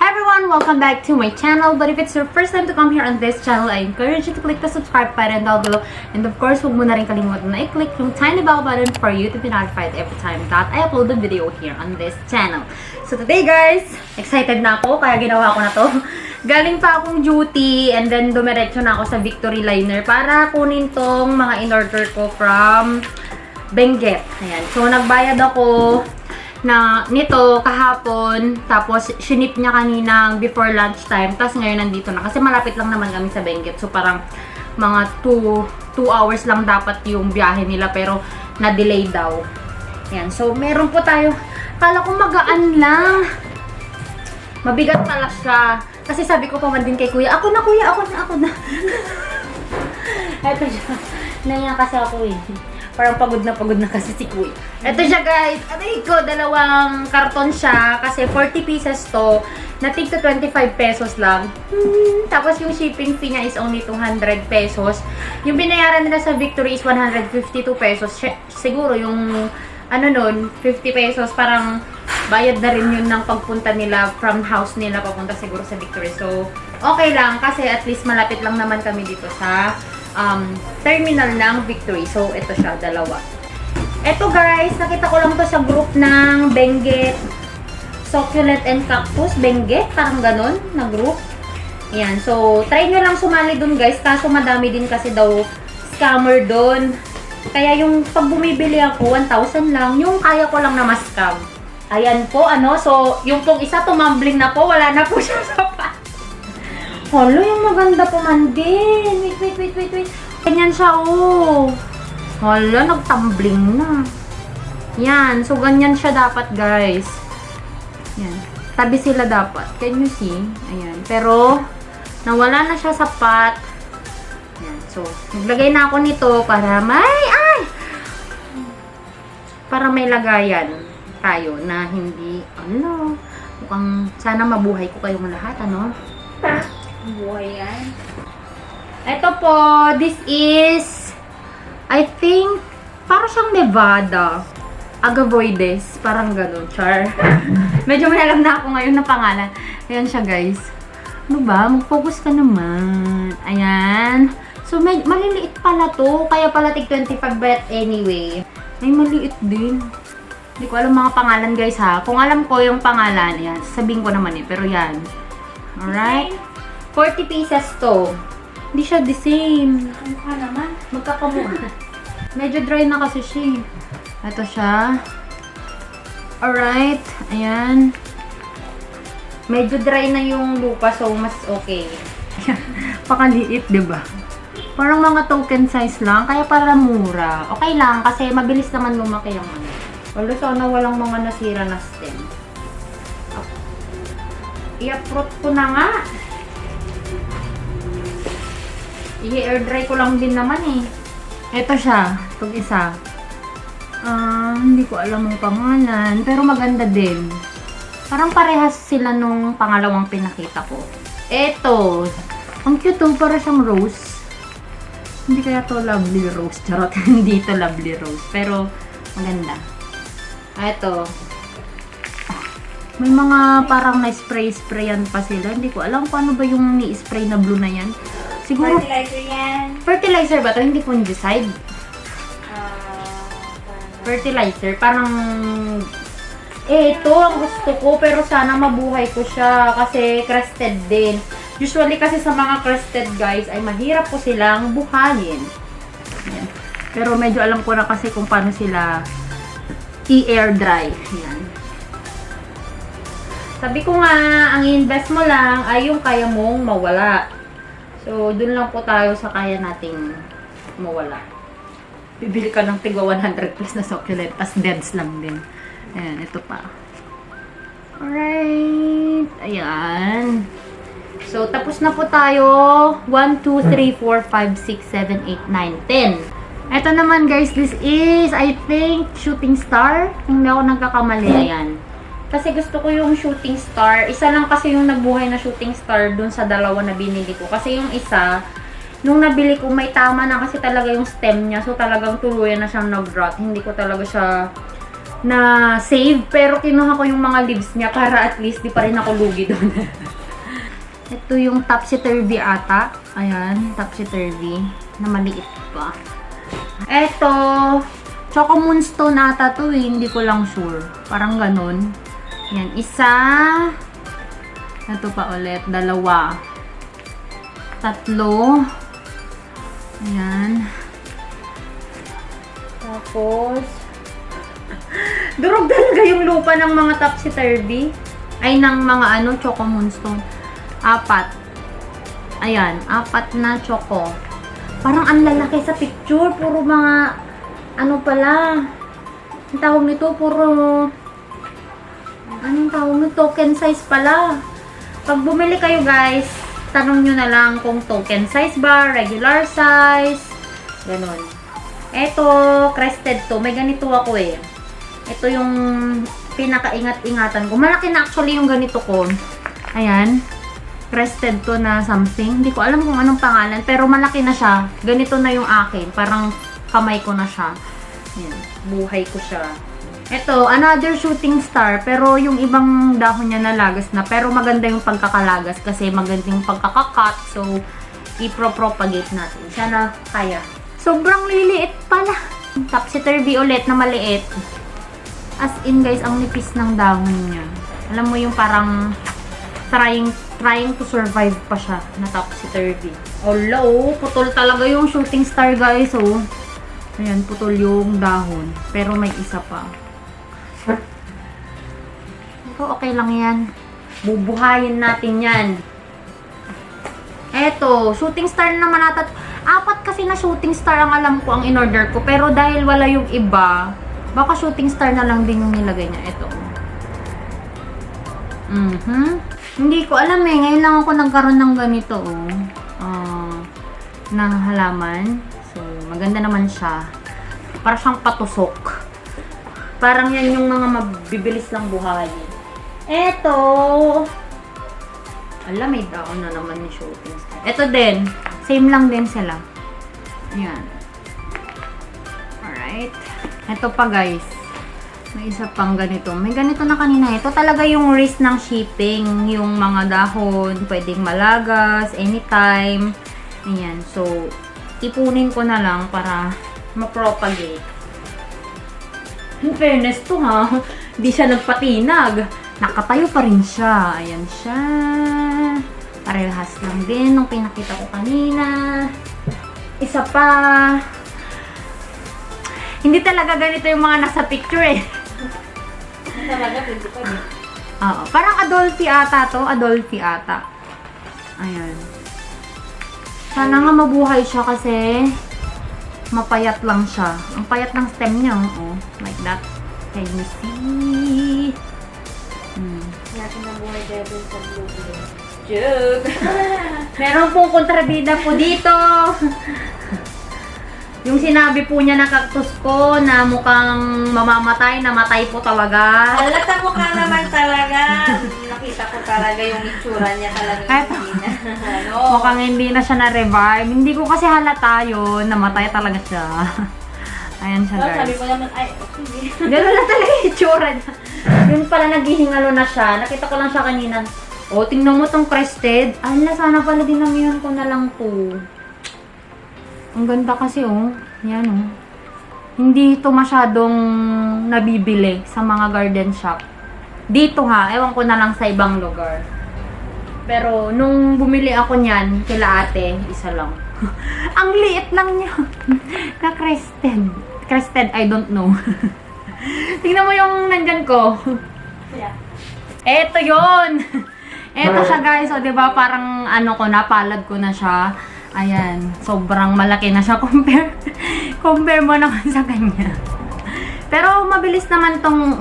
everyone! Welcome back to my channel. But if it's your first time to come here on this channel, I encourage you to click the subscribe button down below. And of course, huwag mo na rin kalimutan na i-click yung tiny bell button for you to be notified every time that I upload a video here on this channel. So today guys, excited na ako kaya ginawa ko na to. Galing pa akong duty and then dumiretso na ako sa Victory Liner para kunin tong mga in-order ko from Benguet. Ayan. So nagbayad ako na nito kahapon, tapos shinip niya kaninang before lunchtime, tapos ngayon nandito na kasi malapit lang naman kami sa Benguet, so parang mga 2 hours lang dapat yung biyahe nila pero na-delay daw. Yan, so meron po tayo, kala ko magaan lang, mabigat pala siya kasi sabi ko pa man din kay kuya, ako na kuya, ako na eto siya, naiyan kasi ako eh. Parang pagod na kasi si kuya. Ito siya guys. Aray ko, dalawang karton siya. Kasi 40 pieces to. Natig to 25 pesos lang. Tapos yung shipping fee niya is only 200 pesos. Yung binayaran nila sa Victory is 152 pesos. Siguro yung ano nun, 50 pesos. Parang bayad na rin yun ng pagpunta nila from house nila papunta siguro sa Victory. So, okay lang. Kasi at least malapit lang naman kami dito sa terminal ng Victory. So, ito siya, dalawa. Ito guys, nakita ko lang to sa group ng Benguet Succulent and Cactus. Benguet, parang ganun na group. Yan. So, try nyo lang sumali dun guys. Kaso madami din kasi daw scammer dun. Kaya yung pag bumibili ako, 1,000 lang. Yung kaya ko lang na ma-scam. Ayan po, ano. So, yung pong isa tumambling na po. Wala na po siya sa pa. Hala, yung maganda po man din. Wait. Ganyan siya, oh. Hala, nagtumbling na. Yan. So, ganyan siya dapat, guys. Yan. Tabi sila dapat. Can you see? Ayan. Pero, nawala na siya sa pot. Yan. So, naglagay na ako nito para para may lagayan tayo na hindi, ano, mukhang sana mabuhay ko kayong lahat, ano? Buhay yan. Ito po, this is, I think, parang siyang Nevada. Agavoides. Parang ganun, char. Medyo may alam na ako ngayon na pangalan. Ayan siya, guys. Ano ba? Mag-focus ka naman. Ayan. So, maliliit pala to. Kaya pala tig 25 bet anyway. May maliit din. Hindi ko alam mga pangalan, guys, ha. Kung alam ko yung pangalan, yan. Sabihin ko naman eh. Pero yan. Alright? 40 pieces to. Hindi siya the same. Mukha naman. Magkakamukha. Medyo dry na kasi siya. Ito siya. Alright. Ayan. Medyo dry na yung lupa, so mas okay. Pakaliit, diba? Parang mga token size lang, kaya para mura. Okay lang, kasi mabilis naman lumaki yung ano. Wala, sana walang mga nasira na stem. I-uproot ko na nga. I-air dry ko lang din naman eh. Ito siya. Itong isa. Hindi ko alam ang pangalan. Pero maganda din. Parang parehas sila nung pangalawang pinakita ko. Ito. Ang cute to. Para siyang rose. Hindi kaya to lovely rose. Charot. Hindi to lovely rose. Pero maganda. Ito. May mga parang na-spray-sprayan pa sila. Hindi ko alam kung ano ba yung ni-spray na blue na yan. Siguro, fertilizer yan. Fertilizer ba ito? Hindi fungicide? Fertilizer. Parang, ito ang gusto ko. Pero sana mabuhay ko siya. Kasi crested din. Usually kasi sa mga crested guys, ay mahirap po silang buhayin. Ayan. Pero medyo alam ko na kasi kung paano sila i-air dry. Ayan. Sabi ko nga, ang invest mo lang ay yung kaya mong mawala. So, dun lang po tayo sa kaya nating mawala. Bibili ka ng tigwa 100 plus na succulent, tas deads lang din. Ayan, ito pa. Alright. Ayan. So, tapos na po tayo. 1, 2, 3, 4, 5, 6, 7, 8, 9, 10. Ito naman guys, this is, I think, shooting star. Kung hindi ako nagkakamali, ayan. Kasi gusto ko yung shooting star. Isa lang kasi yung nagbuhay na shooting star dun sa dalawa na binili ko. Kasi yung isa, nung nabili ko, may tama na kasi talaga yung stem niya. So talagang tuluyan na siyang nag-rot. Hindi ko talaga siya na save. Pero kinuha ko yung mga leaves niya para at least di pa rin ako lugi doon. Ito yung topsy-turvy ata. Ayan, topsy-turvy. Na maliit pa. Ito, Choco Moonstone ata to eh. Hindi ko lang sure. Parang ganun. Yan, isa. Ito pa ulit. Dalawa. Tatlo. Ayan. Tapos, durog talaga yung lupa ng mga topsy-turvy. Ay, ng mga Choco Moonstone. 4. Ayan, 4 na choco. Parang ang lalaki sa picture. Puro mga, pala. Ang tawag nito, anong tawag nito? Token size pala. Pag bumili kayo guys, tanong nyo na lang kung token size ba, regular size, ganun. Ito, crested to. May ganito ako eh. Ito yung pinaka-ingat-ingatan ko. Malaki na actually yung ganito ko. Ayan. Crested to na something. Hindi ko alam kung anong pangalan. Pero malaki na siya. Ganito na yung akin. Parang kamay ko na siya. Ayan. Buhay ko siya. Ito, another shooting star. Pero yung ibang dahon niya nalagas na. Pero maganda yung pagkakalagas. Kasi maganda yung pagkakakat. So, i-propagate natin. Sana kaya. Sobrang liliit pala. Topsy-turvy ulit na maliit. As in guys, ang nipis ng dahon niya. Alam mo yung parang trying to survive pa siya na topsy-turvy. Oh, putol talaga yung shooting star guys, oh. Ayan, putol yung dahon. Pero may isa pa. Ito, okay lang yan. Bubuhayin natin yan. Eto, shooting star naman ata. 4 kasi na shooting star ang alam ko ang in-order ko. Pero dahil wala yung iba, baka shooting star na lang din yung nilagay niya. Ito. Hindi ko alam eh. Ngayon lang ako nagkaroon ng ganito, na halaman. So, maganda naman siya. Para siyang patusok. Parang yan yung mga mabibilis lang buhayin. Eto. Alam, may daon na naman yung shooting star. Eto din. Same lang din sila. Ayan. Alright. Eto pa guys. May isa pang ganito. May ganito na kanina. Ito talaga yung risk ng shipping. Yung mga dahon, pwedeng malagas, anytime. Ayan. So, ipunin ko na lang para ma-propagate. In fairness to ha. Hindi siya nagpatinag. Nakatayo pa rin siya. Ayan siya. Parehas lang din nung pinakita ko kanina. Isa pa. Hindi talaga ganito yung mga nasa picture eh. Talaga, pwede pa din. Oo. Parang Adolphi ata to. Adolphi ata. Ayan. Sana nga mabuhay siya kasi mapayat lang siya. Ang payat ng stem niya. Oh. Like that. Can you see? Natin na buhay dito sa blue. Joke! Meron pong kontrabida po dito. Yung sinabi po niya na cactus ko na mukhang mamamatay, namatay po talaga. Halata mo ka naman talaga. Nakita ko talaga yung itsura niya talaga. Hindi na. Mukhang hindi na siya na-revive. Hindi ko kasi halata yun. Namatay talaga siya. Ayan siya guys. Sabi ko naman, ay, sige. Gano'n na talaga yung itsura niya. Yun pala naghihingalo na siya. Nakita ko lang siya kanina. Oh, tingnan mo tong crested. Ala, sana pala dinamihan ko na lang to. Ang ganda kasi oh. Yan oh. Hindi ito masyadong nabibili sa mga garden shop. Dito ha, ewan ko na lang sa ibang lugar. Pero nung bumili ako niyan, kila ate, isa lang. Ang liit lang niya. Na crested. Crested, I don't know. Tingnan mo yung nandyan ko. Yeah. Eto yun. Eto siya guys. O diba parang napalad ko na siya. Ayan. Sobrang malaki na siya compare mo naman sa kanya. Pero mabilis naman tong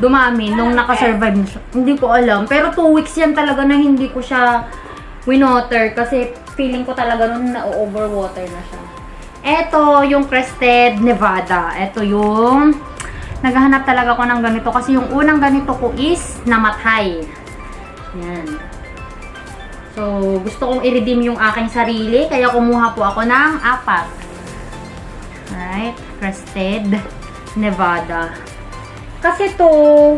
dumami nung nakasurvive na siya. Hindi ko alam. Pero 2 weeks yan talaga na hindi ko siya winoter. Kasi feeling ko talaga nun na-overwater na siya. Eto yung Crested Nevada. Eto yung naghahanap talaga ko ng ganito. Kasi yung unang ganito ko is namatay. Yan. So, gusto kong i-redeem yung aking sarili. Kaya kumuha po ako ng 4. Alright. Crested Nevada. Kasi to,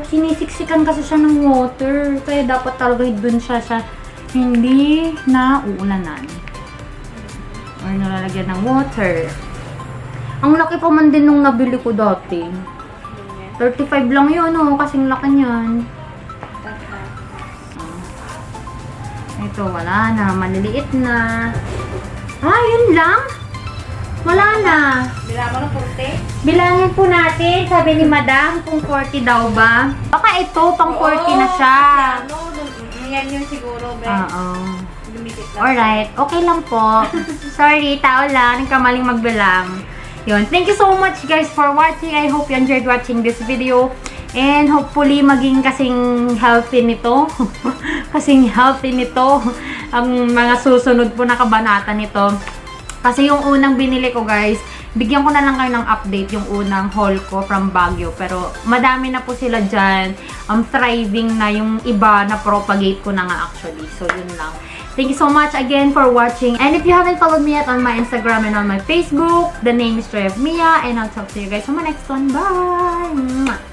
sinisiksikan kasi siya ng water. Kaya dapat talaga dun siya hindi na uulanan. Or nalalagyan ng water. Ang laki pa man din nung nabili ko dati. 35 lang yun, oh. Kasing laki niyan. Ito, wala na. Maliliit na. Yun lang? Wala na. Bila mo ng 40? Bilangin po natin, sabi ni Madam, kung 40 daw ba? Baka ito, pang 40 na siya. Yan yun siguro, be. Oo. Lumikit lang. Alright, okay lang po. Sorry, tao lang, nagkamaling magbilang. Yun, thank you so much guys for watching. I hope you enjoyed watching this video. And hopefully, maging kasing healthy nito. Kasing healthy nito. Ang mga susunod po na kabanata nito. Kasi yung unang binili ko guys, bigyan ko na lang kayo ng update yung unang haul ko from Baguio. Pero madami na po sila dyan. Thriving na yung iba na propagate ko na nga actually. So yun lang. Thank you so much again for watching. And if you haven't followed me yet on my Instagram and on my Facebook, the name is Joy of Mia. And I'll talk to you guys on my next one. Bye!